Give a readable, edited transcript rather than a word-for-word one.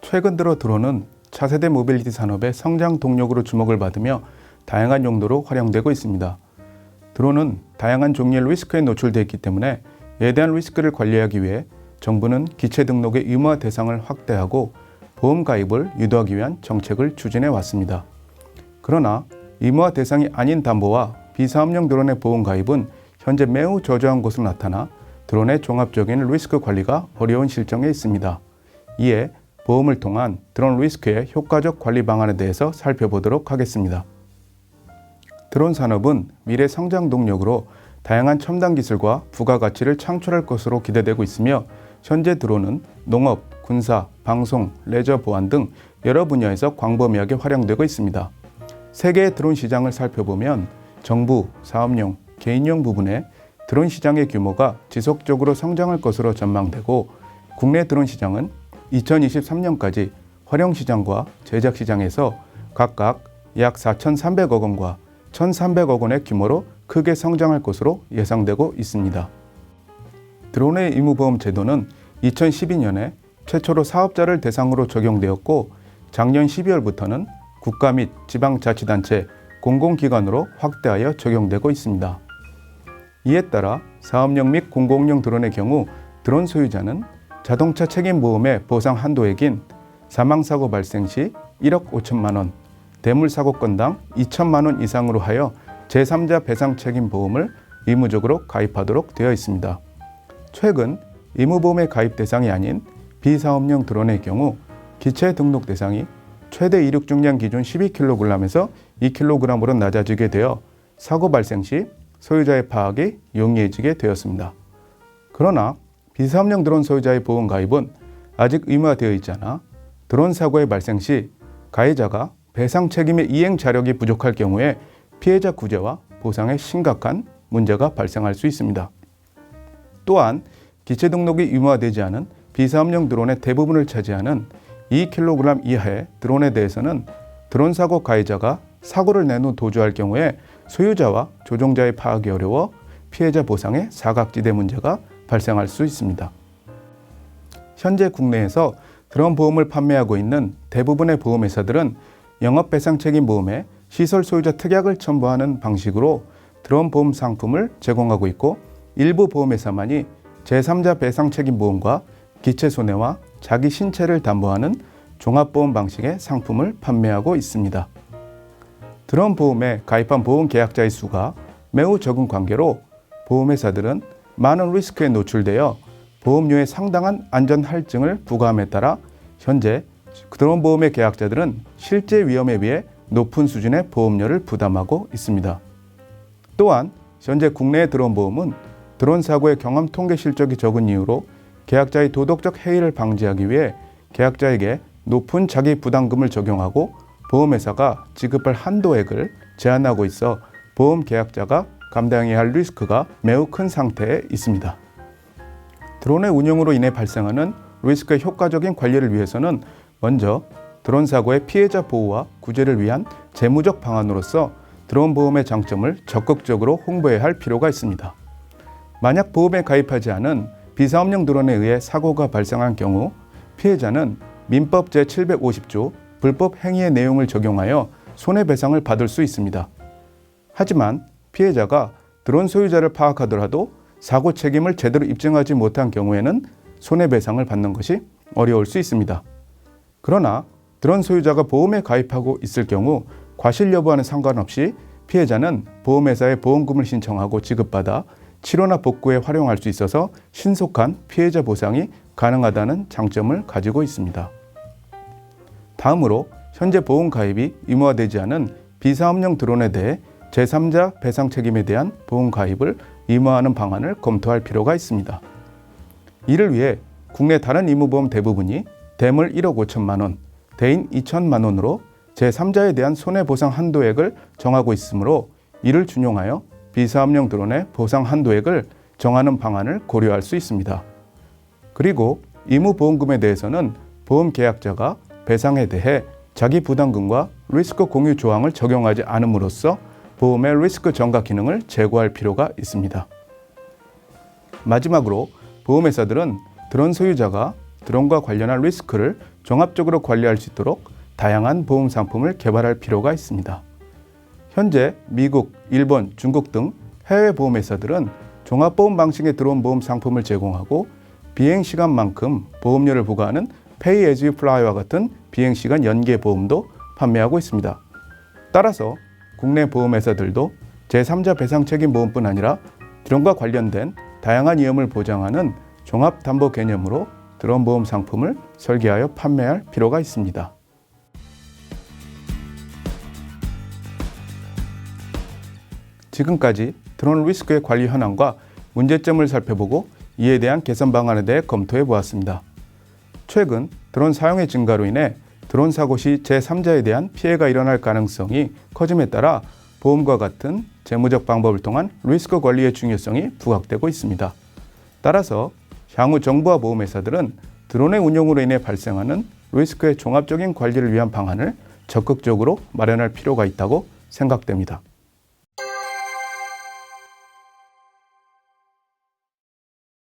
최근 들어 드론은 차세대 모빌리티 산업의 성장 동력으로 주목을 받으며 다양한 용도로 활용되고 있습니다. 드론은 다양한 종류의 리스크에 노출되어 있기 때문에 이에 대한 리스크를 관리하기 위해 정부는 기체 등록의 의무화 대상을 확대하고 보험 가입을 유도하기 위한 정책을 추진해 왔습니다. 그러나 의무화 대상이 아닌 담보와 비사업용 드론의 보험 가입은 현재 매우 저조한 것으로 나타나 드론의 종합적인 리스크 관리가 어려운 실정에 있습니다. 이에 보험을 통한 드론 리스크의 효과적 관리 방안에 대해서 살펴보도록 하겠습니다. 드론 산업은 미래 성장 동력으로 다양한 첨단 기술과 부가가치를 창출할 것으로 기대되고 있으며 현재 드론은 농업, 군사, 방송, 레저 보안 등 여러 분야에서 광범위하게 활용되고 있습니다. 세계의 드론 시장을 살펴보면 정부, 사업용, 개인용 부분에 드론 시장의 규모가 지속적으로 성장할 것으로 전망되고 국내 드론 시장은 2023년까지 활용 시장과 제작 시장에서 각각 약 4,300억 원과 1,300억 원의 규모로 크게 성장할 것으로 예상되고 있습니다. 드론의 의무보험 제도는 2012년에 최초로 사업자를 대상으로 적용되었고 작년 12월부터는 국가 및 지방자치단체, 공공기관으로 확대하여 적용되고 있습니다. 이에 따라 사업용 및 공공용 드론의 경우 드론 소유자는 자동차 책임보험의 보상 한도액인 사망사고 발생 시 1억 5천만 원, 대물사고 건당 2천만 원 이상으로 하여 제3자 배상 책임보험을 의무적으로 가입하도록 되어 있습니다. 최근 의무보험의 가입 대상이 아닌 비사업용 드론의 경우 기체 등록 대상이 최대 이륙 중량 기준 12kg에서 2kg으로 낮아지게 되어 사고 발생 시 소유자의 파악이 용이해지게 되었습니다. 그러나 비사업용 드론 소유자의 보험 가입은 아직 의무화되어 있지 않아 드론 사고의 발생 시 가해자가 배상 책임의 이행 자력이 부족할 경우에 피해자 구제와 보상에 심각한 문제가 발생할 수 있습니다. 또한 기체 등록이 의무화되지 않은 비사업용 드론의 대부분을 차지하는 2kg 이하의 드론에 대해서는 드론 사고 가해자가 사고를 낸 후 도주할 경우에 소유자와 조종자의 파악이 어려워 피해자 보상에 사각지대 문제가 발생할 수 있습니다. 현재 국내에서 드론 보험을 판매하고 있는 대부분의 보험회사들은 영업배상책임보험에 시설 소유자 특약을 첨부하는 방식으로 드론 보험 상품을 제공하고 있고 일부 보험회사만이 제3자 배상책임보험과 기체 손해와 자기 신체를 담보하는 종합보험 방식의 상품을 판매하고 있습니다. 드론 보험에 가입한 보험 계약자의 수가 매우 적은 관계로 보험회사들은 많은 리스크에 노출되어 보험료의 상당한 안전 할증을 부과함에 따라 현재 드론 보험의 계약자들은 실제 위험에 비해 높은 수준의 보험료를 부담하고 있습니다. 또한 현재 국내의 드론 보험은 드론 사고의 경험 통계 실적이 적은 이유로 계약자의 도덕적 해이를 방지하기 위해 계약자에게 높은 자기 부담금을 적용하고 보험회사가 지급할 한도액을 제한하고 있어 보험 계약자가 감당해야 할 리스크가 매우 큰 상태에 있습니다. 드론의 운용으로 인해 발생하는 리스크의 효과적인 관리를 위해서는 먼저 드론 사고의 피해자 보호와 구제를 위한 재무적 방안으로서 드론 보험의 장점을 적극적으로 홍보해야 할 필요가 있습니다. 만약 보험에 가입하지 않은 비사업용 드론에 의해 사고가 발생한 경우 피해자는 민법 제750조 불법 행위의 내용을 적용하여 손해배상을 받을 수 있습니다. 하지만 피해자가 드론 소유자를 파악하더라도 사고 책임을 제대로 입증하지 못한 경우에는 손해배상을 받는 것이 어려울 수 있습니다. 그러나 드론 소유자가 보험에 가입하고 있을 경우 과실 여부와는 상관없이 피해자는 보험회사에 보험금을 신청하고 지급받아 치료나 복구에 활용할 수 있어서 신속한 피해자 보상이 가능하다는 장점을 가지고 있습니다. 다음으로 현재 보험 가입이 의무화되지 않은 비사업용 드론에 대해 제3자 배상 책임에 대한 보험 가입을 의무화하는 방안을 검토할 필요가 있습니다. 이를 위해 국내 다른 의무보험 대부분이 대물 1억 5천만 원, 대인 2천만 원으로 제3자에 대한 손해보상 한도액을 정하고 있으므로 이를 준용하여 비사업용 드론의 보상 한도액을 정하는 방안을 고려할 수 있습니다. 그리고 의무보험금에 대해서는 보험 계약자가 배상에 대해 자기 부담금과 리스크 공유 조항을 적용하지 않음으로써 보험의 리스크 전가 기능을 제고할 필요가 있습니다. 마지막으로 보험회사들은 드론 소유자가 드론과 관련한 리스크를 종합적으로 관리할 수 있도록 다양한 보험 상품을 개발할 필요가 있습니다. 현재 미국, 일본, 중국 등 해외 보험회사들은 종합보험 방식의 드론 보험 상품을 제공하고 비행시간만큼 보험료를 부과하는 Pay as you fly와 같은 비행시간 연계 보험도 판매하고 있습니다. 따라서 국내 보험회사들도 제3자 배상책임보험뿐 아니라 드론과 관련된 다양한 위험을 보장하는 종합담보 개념으로 드론 보험 상품을 설계하여 판매할 필요가 있습니다. 지금까지 드론 리스크의 관리 현황과 문제점을 살펴보고 이에 대한 개선 방안에 대해 검토해 보았습니다. 최근 드론 사용의 증가로 인해 드론 사고 시 제3자에 대한 피해가 일어날 가능성이 커짐에 따라 보험과 같은 재무적 방법을 통한 리스크 관리의 중요성이 부각되고 있습니다. 따라서 향후 정부와 보험회사들은 드론의 운용으로 인해 발생하는 리스크의 종합적인 관리를 위한 방안을 적극적으로 마련할 필요가 있다고 생각됩니다.